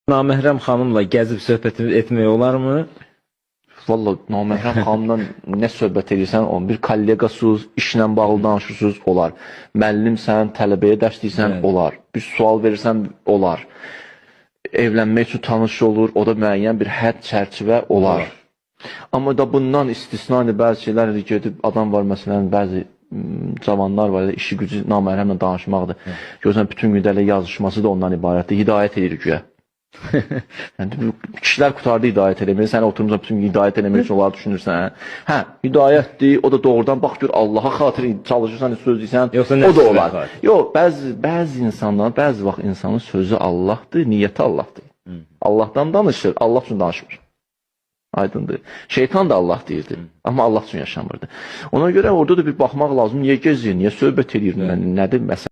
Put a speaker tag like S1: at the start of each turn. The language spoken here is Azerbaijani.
S1: Naməhrəm xanımla gəzib söhbət etmək olarmı?
S2: Valla naməhrəm xanımdan nə söhbət edirsən, bir kolleqasız, işlə bağlı danışırsınız, olar. Müəllimsən, tələbəyə dərs deyirsən, olar. Bir sual verirsən, olar. Evlənmək üçün tanış olur, o da müəyyən bir hədd çərçivə olar. Amma da bundan istisna bəzi şeylər gedib, adam var məsələn, bəzi cavanlar var, işi gücü naməhrəmlə danışmaqdır. Görürsən, bütün gün də yazışması da ondan ibarətdir, hidayət edir güya. Yəni, kişilər qutardı hidayət eləməyi, sən oturmuşsan bütün gün hidayət eləmək üçün onları düşünürsən. Hə, hidayətdir, o da doğrudan bax gör Allaha xatir çalışırsan, söz deyirsən, o da olar. Yox, bəzi insanlar, bəzi vaxt insanın sözü Allahdır, niyyəti Allahdır. Allahdan danışır, Allah üçün danışmır. Aydındır. Şeytan da Allah deyirdi, amma Allah üçün yaşamırdı. Ona görə orada da bir baxmaq lazım, niyə gezir, niyə söhbət edir, nədir məsələ?